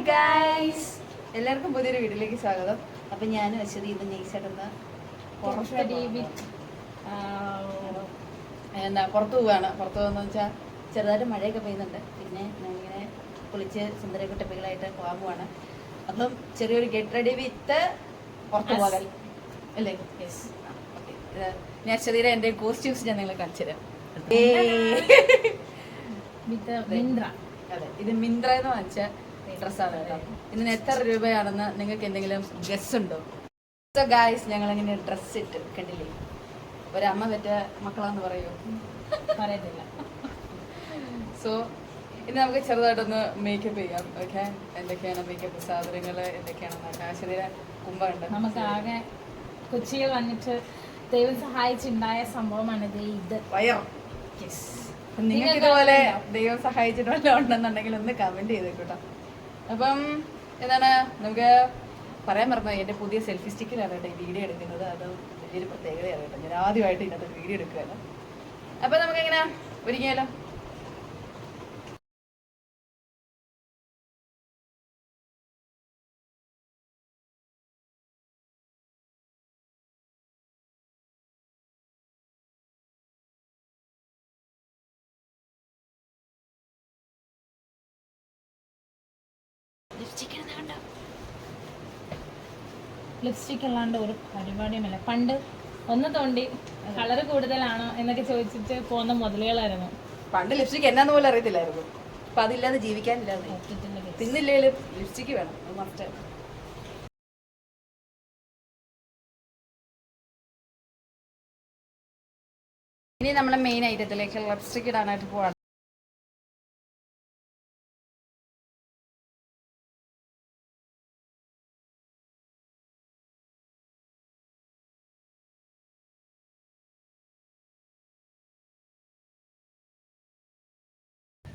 Guys, എല്ലാവർക്കും പുതിയൊരു വീഡിയോയിലേക്ക് സ്വാഗതം. അപ്പം ഞാനും അശ്വതി ഇത് നെയ്സായിട്ടൊന്ന് പുറത്ത് പോവുകയാണ്. പുറത്ത് പോകുന്നതെന്ന് വെച്ചാൽ ചെറുതായിട്ട് മഴയൊക്കെ പെയ്യുന്നുണ്ട്. പിന്നെ ഞാനിങ്ങനെ കുളിച്ച് സുന്ദര കുട്ടപ്പികളായിട്ട് പോകാൻ പോവാണ്. അപ്പം ചെറിയൊരു ഗെറ്റ് റെഡി വിത്ത് പുറത്ത് പോകാൻ അല്ലേ? യെസ്. ഓക്കെ, ഞാൻ അശ്വതിയുടെ എൻ്റെ കോസ്റ്റ്യൂംസ് ഞാൻ നിങ്ങളെ കാണിച്ചു തരാം. അതെ, ഇത് മിന്ത്ര എന്ന് വാങ്ങിച്ച ഡ്രസ്സാണ് കേട്ടോ. ഇതിന് എത്ര രൂപയാണെന്ന് നിങ്ങൾക്ക് എന്തെങ്കിലും ഗസ് ഉണ്ടോ? സോ ഗായ്സ്, ഞങ്ങളിങ്ങനെ ഡ്രസ്സ് ഇട്ട് കണ്ടില്ലേ, ഒരമ്മ പറ്റ മക്കളാന്ന് പറയൂ, പറയത്തില്ല. സോ ഇനി നമുക്ക് ചെറുതായിട്ടൊന്ന് മേക്കപ്പ് ചെയ്യാം. ഓക്കെ, എന്തൊക്കെയാണ് മേക്കപ്പ് സാധനങ്ങൾ എന്തൊക്കെയാണെന്ന് ആശ്വതിയുടെ കുമ്പുണ്ട്. നമുക്ക് ആകെ കൊച്ചിയിൽ വന്നിട്ട് ദൈവം സഹായിച്ചുണ്ടായ സംഭവമാണിത്. ഇത് നിങ്ങൾക്ക് ഇതുപോലെ ദൈവം സഹായിച്ചിട്ട് വല്ലതും ഉണ്ടെന്നുണ്ടെങ്കിൽ ഒന്ന് കമന്റ് ചെയ്തേക്കൂട്ടോ. അപ്പം എന്താണ് നമുക്ക് പറയാൻ പറഞ്ഞത്, എൻ്റെ പുതിയ സെൽഫി സ്റ്റിക്കിലാണ് കേട്ടോ ഈ വീഡിയോ എടുക്കുന്നത്. അത് വലിയൊരു പ്രത്യേകതയാണ് കേട്ടോ. ഞാൻ ആദ്യമായിട്ട് ഇതിനകത്ത് വീഡിയോ എടുക്കുകയാണ്. അപ്പം നമുക്ക് എങ്ങനെ ഒരുങ്ങിയാലോ? ലിപ്സ്റ്റിക് അല്ലാണ്ട് ഒരു പരിപാടിയുമില്ല. പണ്ട് ഒന്ന് തോണ്ടി കളറ് കൂടുതലാണോ എന്നൊക്കെ ചോദിച്ചിട്ട് പോകുന്ന മുതലുകളായിരുന്നു. പണ്ട് ലിപ്സ്റ്റിക് എന്നാന്ന് പോലും അറിയത്തില്ലായിരുന്നു. അപ്പൊ അതില്ലാതെ ജീവിക്കാനില്ലാതെ തിന്നില്ലേലും ലിപ്സ്റ്റിക് വേണം, അത് മസ്റ്റ്. ഇനി നമ്മളെ മെയിൻ ഐറ്റത്തിലേക്ക് ലിപ്സ്റ്റിക് ഇടാനായിട്ട് പോവാണ്.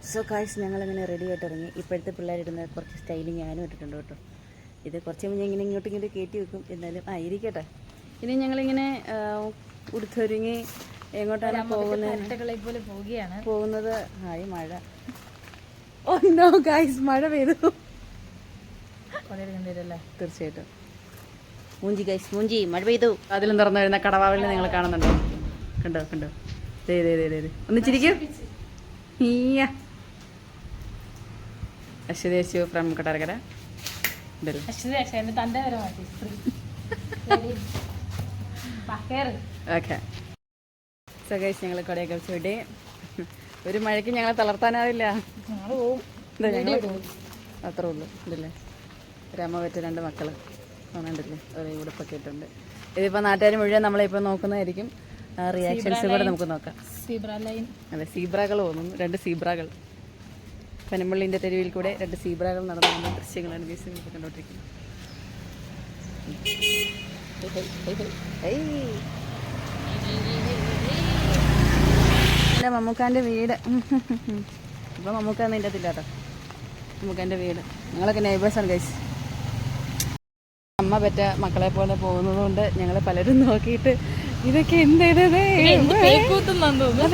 സോ ഗൈസ്, ഞങ്ങളിങ്ങനെ റെഡി ആയിട്ട് ഇറങ്ങി. ഇപ്പോഴത്തെ പിള്ളേരിടുന്ന കുറച്ച് സ്റ്റൈല് ഞാനും ഇട്ടിട്ടുണ്ട് കേട്ടോ. ഇത് കുറച്ച് മുന്നേ ഇങ്ങനെ ഇങ്ങോട്ടും കയറ്റി വെക്കും. എന്നാലും ഇരിക്കട്ടെ. ഇനി ഞങ്ങളിങ്ങനെ ഉടുത്തൊരുങ്ങി എങ്ങോട്ടാണ് പോകുന്നത്? ഹായ് മഴ. ഓ നോ ഗൈസ്, മഴ പെയ്തു. തീർച്ചയായിട്ടും മൂഞ്ചി ഗൈസ്, മൂഞ്ചി, മഴ പെയ്തു. അതിലും തുറന്നു വരുന്ന കടവാവിൽ നിങ്ങൾ കാണുന്നുണ്ടോ? കണ്ടോ കണ്ടോ? ഒന്ന് ചിരിക്കൂ. Aswathy Ashu from Kottarakkara. Okay, so guys, ഞങ്ങൾ കൊടയൊക്കെ ചൂടി. ഒരു മഴയ്ക്ക് ഞങ്ങളെ തളർത്താനാവില്ല. അത്രേ ഉള്ളൂ. ഇതല്ലേ ഒരമ്മ പറ്റ രണ്ട് മക്കള് കാണാണ്ടില്ലേ, ഒരേ ഉടുപ്പൊക്കെ ഇട്ടുണ്ട്. ഇതിപ്പോൾ നാട്ടുകാർ മുഴുവൻ നമ്മളിപ്പോൾ നോക്കുന്നതായിരിക്കും. റിയാക്ഷൻസ് കൂടെ നമുക്ക് നോക്കാം. അതെ, സീബ്രകൾ തോന്നുന്നു. രണ്ട് സീബ്രകൾ പനമ്പള്ളിൻ്റെ തെരുവിൽ കൂടെ രണ്ട് സീബ്രകൾ നടന്നു പോകുന്ന ദൃശ്യങ്ങളാണ് ഗൈസ് കണ്ടോണ്ടിരിക്കുന്നത്. എൻ്റെ മമ്മൂക്കാൻ്റെ വീട്. ഇപ്പം മമ്മൂക്ക നിൻ്റെ അതില്ല കേട്ടോ. മമ്മൂക്കാൻ്റെ വീട്. ഞങ്ങളൊക്കെ നെയ്ബേഴ്സാണ് ഗൈസ്. അമ്മ പറ്റ മക്കളെ പോലെ പോകുന്നത് കൊണ്ട് ഞങ്ങൾ പലരും നോക്കിയിട്ട് ഇതൊക്കെ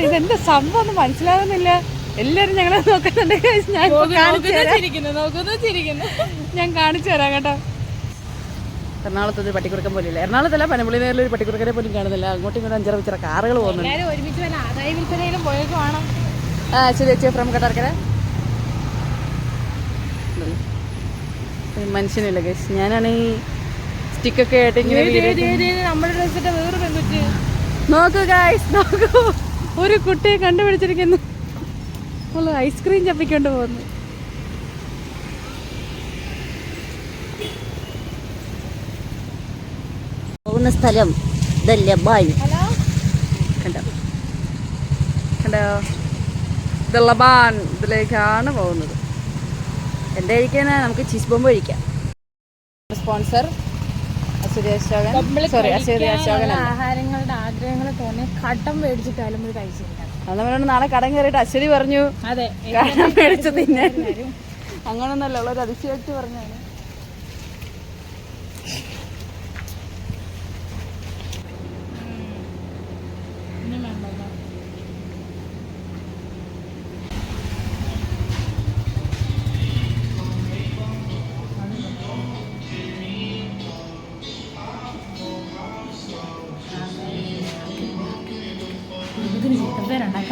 ഇതെന്താ സംഭവം ഒന്നും മനസ്സിലാവുന്നില്ല. എല്ലാരും ഞങ്ങളെ നോക്കുന്നുണ്ട്. ഞാൻ കാണിച്ചു തരാം കേട്ടോ. എറണാകുളത്ത് ഒരു പട്ടിക്കുറുക്കൻ പോലില്ല. എറണാകുളത്തല്ല, പനമ്പള്ളി നേരിൽ ഒരു പട്ടിക്കുറുക്കനെ പോലും കാണുന്നില്ല. അങ്ങോട്ടും ഇങ്ങോട്ടും അഞ്ചര വിച്ചിറ കാറുകൾ പോകുന്നുണ്ട്. ശരി ചേച്ചി ഫ്രം കൊട്ടാരക്കര. മനുഷ്യനില്ല ഗൈസ്. ഞാനാണ് ഈ സ്റ്റിക്കൊക്കെ ആയിട്ട് ഇങ്ങനെ നോക്കൂ ഗൈസ്, നോക്കൂ, ഒരു കുട്ടിയെ കണ്ടുപിടിച്ചിരിക്കുന്നു. ഐസ്ക്രീം ചപ്പിക്കൊണ്ട് പോകുന്നു. പോകുന്ന സ്ഥലം ഇതല്ലേ? ബായ് കണ്ടോ കണ്ടോ? ദളബാൻ ഇതിലേക്കാണ് പോകുന്നത്. എൻ്റെ കഴിക്കാൻ നമുക്ക് ചീസ് ബോംബ് കഴിക്കാം. സ്പോൺസർ ആഹാരങ്ങളുടെ ആഗ്രഹങ്ങൾ തോന്നി കടം മേടിച്ചിട്ടാലും കഴിച്ചിരിക്കണം. അന്നവരോട് നാളെ കടം കയറിയിട്ട് അശ്വതി പറഞ്ഞു കടം മേടിച്ച് തിന്നെ. അങ്ങനൊന്നല്ല, ഉള്ളൊരു അതിശയോക്തി പറഞ്ഞാണ്.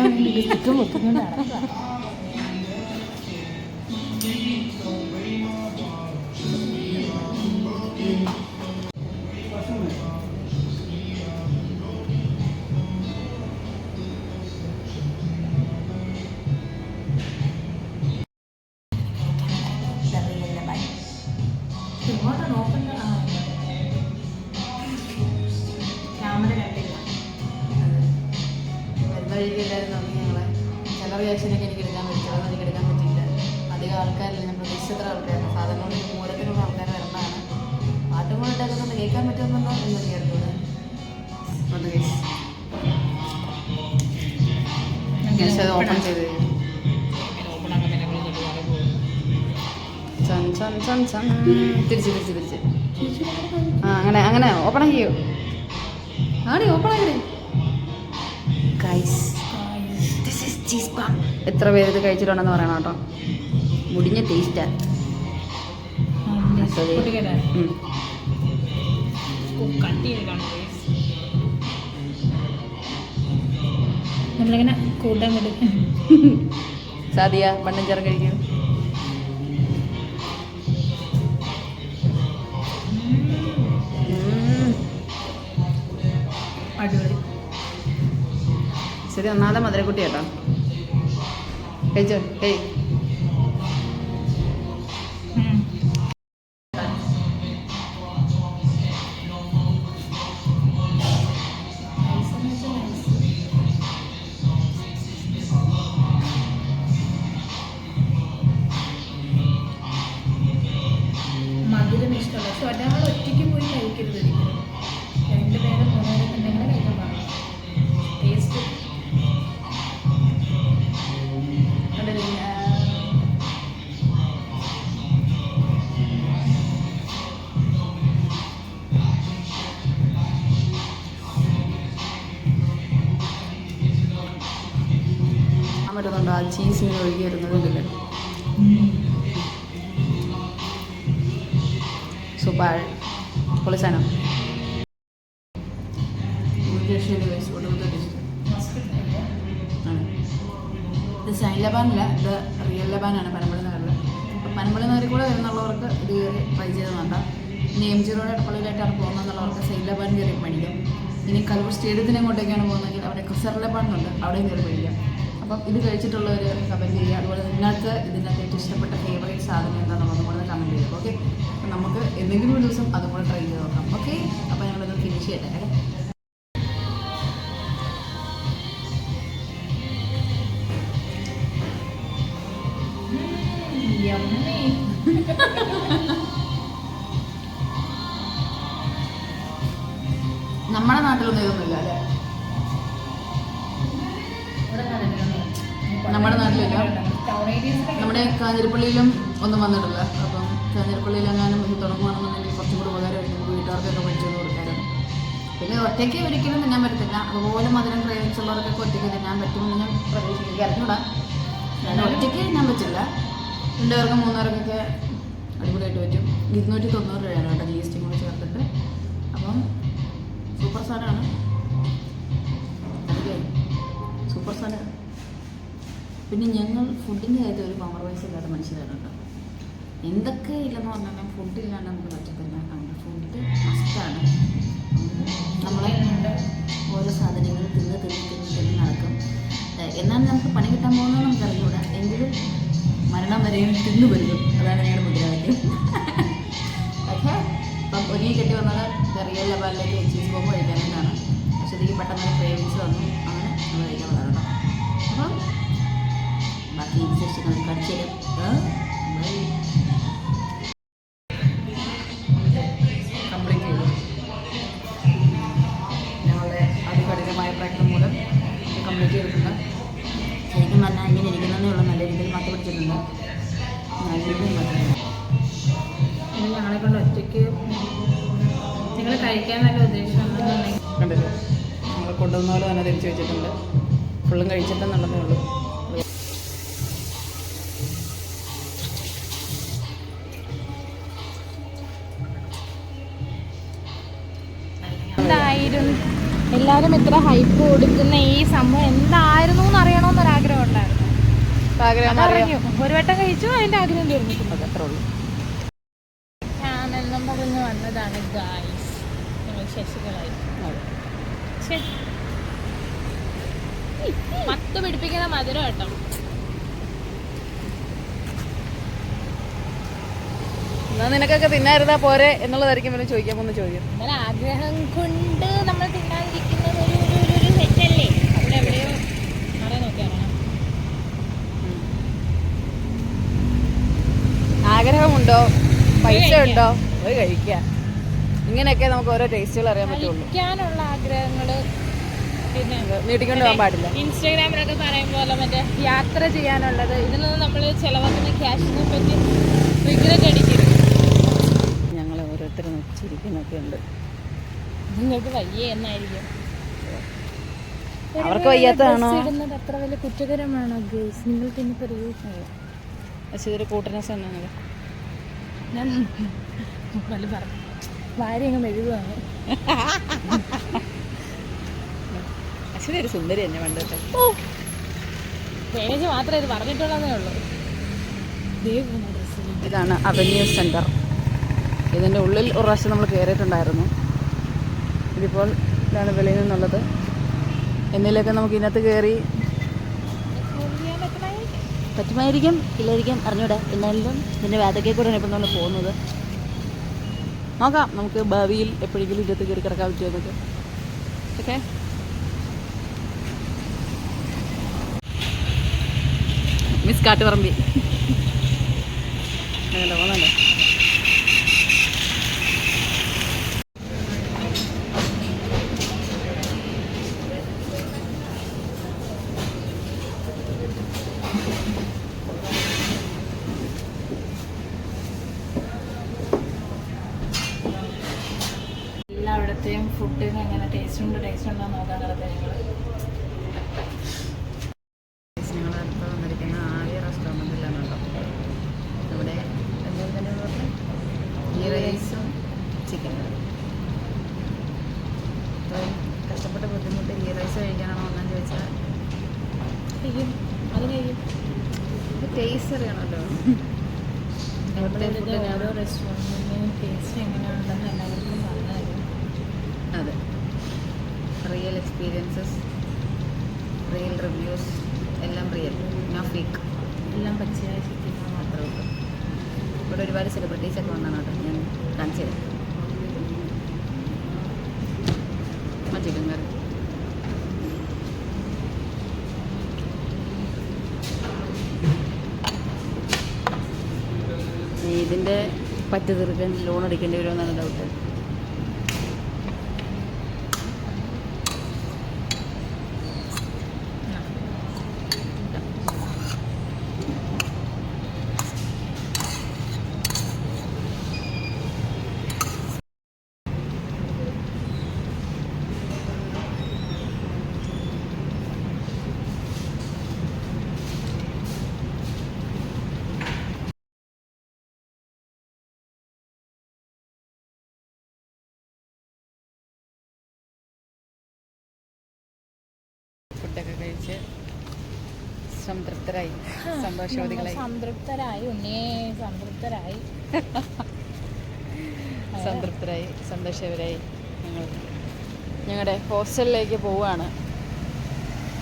ഉണ്ടാക്കാൻ വേണ്ടി ലിപ്സ്റ്റിക്കും വെക്കുന്നുണ്ട് നടക്കുക. ഇങ്ങോട്ട് നോക്കണ്ട. ക്യാമറ കണ്ടില്ല. വഴിയില്ലായിരുന്നു ഞങ്ങളെ ചില റിയാക്ഷനൊക്കെ എനിക്ക് എടുക്കാൻ പറ്റും, അതൊന്നും എനിക്ക് എടുക്കാൻ പറ്റില്ല. അധികം ആൾക്കാരില്ല, ഞാൻ പ്രതീക്ഷിച്ചത്ര ആൾക്കാരാണ്. സാധാരണ ഒരു മൂലത്തിനുള്ള ആൾക്കാർ വരേണ്ടതാണ്. പാട്ടും കൂടെ ഇട്ടൊക്കെ കേൾക്കാൻ പറ്റുമെന്നുണ്ടോ എന്നൊക്കെ അറിഞ്ഞത്. അത് ഓപ്പൺ ചെയ്ത് തിരിച്ച് ആ അങ്ങനെ ഓപ്പൺ ചെയ്യൂ. ആടി ഓപ്പൺ ആക്കി. എത്ര പേര് ഇത് കഴിച്ചിട്ടുണ്ടെന്ന് പറയണം കേട്ടോ. മുടിഞ്ഞ ടേസ്റ്റാ. നമ്മളിങ്ങനെ കൂട്ടാൻ കൊടുക്കും. സാദിയ മണ്ണൻ ചേർന്ന് കഴിക്കും. അടിപൊളി. ശരി, ഒന്നാമത്തെ മധുരക്കുട്ടി കേട്ടോ. കഴിച്ചോ. മധുരം ഇഷ്ടമല്ല. പക്ഷെ ഒരാൾ ഒറ്റയ്ക്ക് പോയി കഴിക്കരുത്. ഒരിക്കലും 2 പേരും 3 പേരും ഉണ്ടെങ്കിൽ കഴിക്കാൻ പാടില്ല. ടേസ്റ്റ് പറ്റുന്നുണ്ടോ? ആ ചീസ് ഇങ്ങനെ ഒഴുകി വരുന്നതില്ലേ. സൂപ്പർ പൊളിസാനോ. ഇത് ഷൈൻ ലബാനല്ല, ഇത് റിയൽ ലബാനാണ് പനമ്പള്ളി നഗറിൽ. അപ്പം പനമ്പള്ളി നഗറിൽ കൂടെ വരുന്നുള്ളവർക്ക് ഇത് കയറി ട്രൈ ചെയ്ത് നോക്കാം. ഇനി M G road എടപ്പള്ളിയിലായിട്ടാണ് പോകുന്നതെന്നുള്ളവർക്ക് Shine Laban കയറി മേടിക്കാം. ഇനി കലൂർ സ്റ്റേഡിയത്തിന് അങ്ങോട്ടേക്കാണ് പോകുന്നതെങ്കിൽ അവിടെ ക്രിസർ ലബാൻ ഉണ്ട്, അവിടെയും കയറി മേടിക്കാം. അപ്പം ഇത് കഴിച്ചിട്ടുള്ളവർ കമൻറ്റ് ചെയ്യുക. അതുപോലെ നിങ്ങൾക്ക് ഇതിനകത്ത് ഏറ്റവും ഇഷ്ടപ്പെട്ട ഫേവറേറ്റ് സാധനം എന്താണെന്നുള്ളത് കൂടെ കമൻറ്റ് ചെയ്യുക. ഓക്കെ, അപ്പം നമുക്ക് എന്തെങ്കിലും ഒരു ദിവസം അതും കൂടെ ട്രൈ ചെയ്ത് നോക്കാം. ഓക്കെ, അപ്പോൾ ഞങ്ങളത് ഫിനിഷ് ചെയ്യട്ടെ. അല്ലേ, നമ്മുടെ നാട്ടിലൊന്നും ഇതൊന്നുമില്ല അല്ലേ? നമ്മുടെ നാട്ടിലില്ല. നമ്മുടെ കാഞ്ഞിരപ്പള്ളിയിലും ഒന്നും വന്നിട്ടില്ല. അപ്പം കാഞ്ഞിരപ്പള്ളിയിലെങ്ങാനും ഇത് തുടങ്ങുകയാണെന്നുണ്ടെങ്കിൽ കുറച്ചും കൂടി ഉപകാരമായിട്ട് നമുക്ക് വീട്ടുകാർക്കൊക്കെ പഠിച്ചു കൊടുക്കാറുണ്ട്. പിന്നെ ഒറ്റയ്ക്ക് ഒരിക്കലും തിന്നാൻ പറ്റത്തില്ല. അതുപോലെ മധുരം ക്രേവിച്ചുള്ളവർക്കൊക്കെ ഒറ്റയ്ക്ക് തിന്നാൻ പറ്റുമെന്ന് ഞാൻ പ്രതീക്ഷിക്കുക. അറിഞ്ഞൂടാ, ഞാൻ ഒറ്റയ്ക്ക് തിന്നാൻ പറ്റില്ല. 2 പേർക്കും 3 പേർക്കൊക്കെ അടിപൊളിയായിട്ട് പറ്റും. 290 രൂപയാണ് കേട്ടോ GST കൂടി ചേർത്തിട്ട്. അപ്പം സൂപ്പർ സാധനമാണ്. അതൊക്കെ സൂപ്പർ സാധനമാണ്. പിന്നെ ഞങ്ങൾ ഫുഡിൻ്റെ കാര്യത്തിൽ ഒരു കോംപ്രമൈസ് ഇല്ലാത്ത മനുഷ്യരാണ് കേട്ടോ. എന്തൊക്കെ ഇല്ലെന്ന് പറഞ്ഞാലും ഫുഡില്ലാണ്ട് നമുക്ക് പറ്റത്തില്ല. ഫുഡ് മസ്റ്റാണ്. നമ്മളെ ഓരോ സാധനങ്ങൾ തിന്ന് നടക്കും. എന്നാലും നമുക്ക് പണി കിട്ടാൻ പോകുന്നത് നമുക്ക് അറിഞ്ഞൂടാ. എങ്കിലും മരണം വരെയും തിന്നു വരുന്നു. അതാണ് ഞങ്ങളുടെ മുദ്രാവാക്യം. പക്ഷേ അപ്പം ഒരുങ്ങി കെട്ടി വന്നത് റിയൽ ലബാനിലേക്ക് ചീസ് ബോംബ് കഴിക്കാനായിട്ടാണ്. പക്ഷേ ഇതിലേക്ക് പെട്ടെന്ന് ക്രേവിങ്സ് വന്നു. അങ്ങനെ നമ്മൾ കഴിക്കാൻ വന്നതാണ് കേട്ടോ. അപ്പം ബാക്കി വിശേഷം നമുക്ക് കാണിച്ചു തരാം. കംപ്ലീറ്റ് ചെയ്തു. ഞങ്ങളുടെ അതികഠിനമായ പ്രയത്നം മൂലം ഇത് കംപ്ലീറ്റ് ചെയ്തിട്ടുണ്ട്. ശരിക്കും പറഞ്ഞാൽ ഇങ്ങനെ ഇരിക്കുന്നതേ ഉള്ളൂ. നല്ല രീതിയിൽ മത്തി പിടിച്ചിട്ടുണ്ട്. നല്ല രീതിയിൽ മത്തി. പിന്നെ ഞങ്ങളെ കൊണ്ട് ഒറ്റയ്ക്ക് നിങ്ങൾ കഴിക്കാൻ നല്ല ഉദ്ദേശിക്കുന്നുണ്ടെങ്കിൽ കണ്ടില്ലേ, നമ്മൾ കൊണ്ടുവന്ന പോലെ തന്നെ തിരിച്ചു വെച്ചിട്ടുണ്ട്. ഫുള്ളും കഴിച്ചിട്ടെന്നുള്ളതേ ഉള്ളൂ. എല്ലാവരും ഇത്ര ഹൈപ്പ് കൊടുക്കുന്ന ഈ സംഭവം എന്തായിരുന്നു എന്ന് അറിയണമെന്നൊരാഗ്രഹം ഉണ്ടായിരുന്നു. ഒരു വട്ടം കഴിച്ചു, അതിന്റെ ആഗ്രഹം തീർന്നിട്ടുണ്ട്. അത്രേ ഉള്ളൂ. ഞാനെന്നും പറഞ്ഞു വന്നതാണ് ഗായ്സ്, ഞങ്ങൾ ശശികളായി. മത്ത് പിടിപ്പിക്കുന്ന മധുരം കേട്ടോ. എന്നാ നിനക്കൊക്കെ തിന്നായിരുന്നാ പോരെ എന്നുള്ളതായിരിക്കും പിന്നെ ചോദിക്കാൻ പോകുന്ന ചോദ്യം. അങ്ങനെ ആഗ്രഹം കൊണ്ട് നമ്മൾ തിന്നാതിരിക്കുന്നത് ഒരു സെറ്റല്ലേ? അവിടെ എവിടെയോ പറയാൻ നോക്കിയാണ്. ആഗ്രഹമുണ്ടോ, പൈസ ഉണ്ടോ, അത് കഴിക്കുക. ഇങ്ങനെയൊക്കെ നമുക്ക് ഓരോ ടേസ്റ്റുകൾ അറിയാൻ പറ്റുള്ളൂ. കഴിക്കാനുള്ള ആഗ്രഹങ്ങള് പിന്നെ നീട്ടിക്കൊണ്ട് പോകാൻ പാടില്ല. ഇൻസ്റ്റാഗ്രാമിലൊക്കെ പറയുമ്പോൾ മറ്റേ യാത്ര ചെയ്യാനുള്ളത്, ഇതിനൊന്നും നമ്മൾ ചിലവാക്കുന്ന ക്യാഷിനെ പറ്റി റിഗ്രറ്റ് അടിക്കരുത്. ഞങ്ങൾ ഓരോരുത്തരും ചിരിക്കുന്നൊക്കെ ഉണ്ട്. നിങ്ങൾക്ക് വയ്യ എന്നായിരിക്കും. അവർക്ക് വയ്യാത്തതാണോ? ഇടുന്നത് അത്ര വലിയ കുറ്റകരമാണോ ഗേസ്? നിങ്ങൾക്ക് ഇനി പറയൂ. പക്ഷേ ഇതൊരു കൂട്ടനസ് എന്നാണ് ഞാൻ പല പറഞ്ഞു ഭാര്യ അങ്ങ് മെഴുകുവാണ്. അശ്വതി ഒരു സുന്ദരി തന്നെ പണ്ടത്തെ. പേജ് മാത്രമേ ഇത് പറഞ്ഞിട്ടുള്ളതേ ഉള്ളൂ. ഇതാണ് അവന്യൂ സെൻറ്റർ. ഇതിൻ്റെ ഉള്ളിൽ ഒരു പ്രാവശ്യം നമ്മൾ കയറിയിട്ടുണ്ടായിരുന്നു. ഇതിപ്പോൾ ഇതാണ് വെളിയിൽ നിന്നുള്ളത്. എന്നിലൊക്കെ നമുക്ക് ഇതിനകത്ത് കയറി പറ്റുമായിരിക്കും, ഇല്ലായിരിക്കും, അറിഞ്ഞൂടാ. എന്നാലും ഇതിൻ്റെ വാതൊക്കെ കൂടെയാണ് ഇപ്പം നമ്മൾ പോകുന്നത്. നോക്കാം നമുക്ക് ഭാവിയിൽ എപ്പോഴെങ്കിലും ഇതിനകത്ത് കയറി കിടക്കാൻ പറ്റുമോ എന്നൊക്കെ. ഓക്കെ, മിസ് കാട്ടുപറമ്പി അങ്ങനെ പോകുന്നുണ്ടോ? എല്ലായിടത്തെയും ഫുഡിന് എങ്ങനെ ടേസ്റ്റ് ഉണ്ടോ നോക്കാൻ നടത്തുക ഞങ്ങളടുത്ത് വന്നിരിക്കുന്ന ആദ്യ റെസ്റ്റോറൻറ്റിലാണ് കേട്ടോ. ഇവിടെ എന്തെങ്കിലും തന്നെ പറഞ്ഞു ഗീ റൈസും ചിക്കനും. കഷ്ടപ്പെട്ട് ബുദ്ധിമുട്ട് ഗീ റൈസ് കഴിക്കാനാണോ എന്നാന്ന് ചോദിച്ചാൽ അത് കഴിയും. ടേസ്റ്റ് അറിയണമല്ലോ. ഓരോ റെസ്റ്റോറൻറ്റിൻ്റെയും ടേസ്റ്റ് എങ്ങനെയുണ്ടെന്ന് എല്ലാവർക്കും പറഞ്ഞു തരും. അതെ, റിയൽ എക്സ്പീരിയൻസസ്, റിയൽ റിവ്യൂസ്, എല്ലാം റിയൽ, നോ ഫേക്ക്, എല്ലാം പച്ചയായി ചിരിക്കുന്നത് മാത്രമേ ഉള്ളൂ. ഇവിടെ ഒരുപാട് സെലിബ്രിറ്റീസൊക്കെ വന്നാണ് കേട്ടോ. ഞാൻ കാണിച്ചു തരാം. ആ ചിക്കൻ കറി ഇതിൻ്റെ പറ്റു തീർക്കാൻ ലോൺ അടിക്കേണ്ടി വരുമെന്നാണ് ഡൗട്ട്. ഫുഡൊക്കെ കഴിച്ച് സംതൃപ്തരായി, സന്തോഷവതികളായി, സംതൃപ്തരായി, സന്തോഷവരായി. ഞങ്ങളുടെ ഹോസ്റ്റലിലേക്ക് പോവുകയാണ്.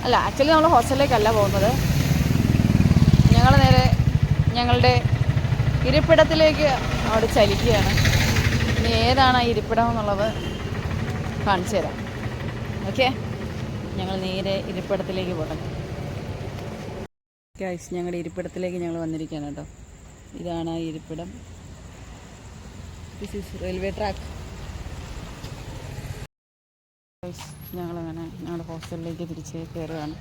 അല്ല, ആക്ച്വലി നമ്മൾ ഹോസ്റ്റലിലേക്കല്ല പോകുന്നത്. ഞങ്ങൾ നേരെ ഞങ്ങളുടെ ഇരിപ്പിടത്തിലേക്ക് അവിടെ ചലിക്കുകയാണ്. ഇനി ഏതാണ് ആ ഇരിപ്പിടം എന്നുള്ളത് കാണിച്ചു തരാം. ഓക്കെ, ഞങ്ങൾ നേരെ ഇരിപ്പിടത്തിലേക്ക് പോകണം. ഗൈസ്, ഞങ്ങളുടെ ഇരിപ്പിടത്തിലേക്ക് ഞങ്ങൾ വന്നിരിക്കുകയാണ് കേട്ടോ. ഇതാണ് ആ ഇരിപ്പിടം. This is railway track. ഞങ്ങളങ്ങനെ ഞങ്ങളുടെ ഹോസ്റ്റലിലേക്ക് തിരിച്ച് കയറുകയാണ്.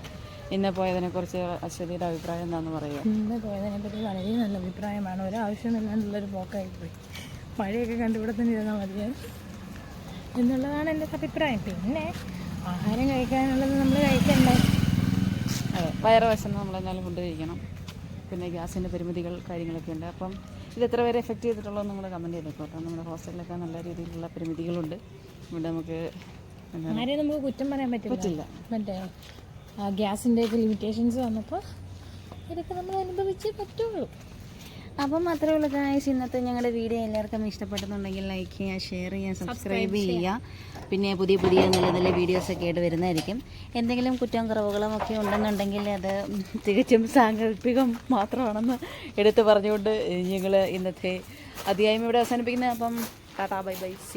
ഇന്ന് പോയതിനെക്കുറിച്ച് അശ്വതിയുടെ അഭിപ്രായം എന്താണെന്ന് പറയുക? ഇന്ന് പോയതിനെപ്പറ്റി വളരെ നല്ല അഭിപ്രായമാണ്. ഒരാവശ്യമില്ലാണ്ടുള്ളൊരു പോക്കായിപ്പോയി. മഴയൊക്കെ കണ്ടിവിടെ തന്നെ ഇരുന്നാൽ മതിയായി എന്നുള്ളതാണ് എൻ്റെ അഭിപ്രായം. പിന്നെ ആഹാരം കഴിക്കാനുള്ളത് നമ്മൾ കഴിക്കണ്ടേ? അതെ, വയറ് വശന്ന് നമ്മളെന്നാലും ഫുഡ് കഴിക്കണം. പിന്നെ ഗ്യാസിൻ്റെ പരിമിതികൾ കാര്യങ്ങളൊക്കെ ഉണ്ട്. അപ്പം ഇത് എത്ര പേരെ എഫക്റ്റ് ചെയ്തിട്ടുള്ളതെന്ന് നിങ്ങൾ കമൻറ്റ് ചെയ്തേക്കും കേട്ടോ. നമ്മുടെ ഹോസ്റ്റലിലൊക്കെ നല്ല രീതിയിലുള്ള പരിമിതികളുണ്ട്. ഇവിടെ നമുക്ക് ആരെയും നമുക്ക് കുറ്റം പറയാൻ പറ്റില്ല. പറ്റില്ല. മറ്റേ ഗ്യാസിൻ്റെ ഒക്കെ ലിമിറ്റേഷൻസ് വന്നപ്പോൾ ഇതൊക്കെ നമ്മൾ അനുഭവിച്ചേ പറ്റുള്ളൂ. അപ്പം അത്രേ ഉള്ളൂ ഗായ്സ്. ഇന്നത്തെ ഞങ്ങളുടെ വീഡിയോ എല്ലാവർക്കും ഇഷ്ടപ്പെട്ടെന്നുണ്ടെങ്കിൽ ലൈക്ക് ചെയ്യുക, ഷെയർ ചെയ്യുക, സബ്സ്ക്രൈബ് ചെയ്യുക. പിന്നെ പുതിയ പുതിയ നല്ല നല്ല വീഡിയോസൊക്കെ ആയിട്ട് വരുന്നതായിരിക്കും. എന്തെങ്കിലും കുറ്റവും കുറവുകളും ഒക്കെ ഉണ്ടെന്നുണ്ടെങ്കിൽ അത് തികച്ചും സാങ്കല്പികം മാത്രമാണെന്ന് എടുത്ത് പറഞ്ഞുകൊണ്ട് ഞങ്ങൾ ഇന്നത്തെ അധ്യായം ഇവിടെ അവസാനിപ്പിക്കുന്നത്. അപ്പം ടാറ്റാ ബൈ ബൈ സി.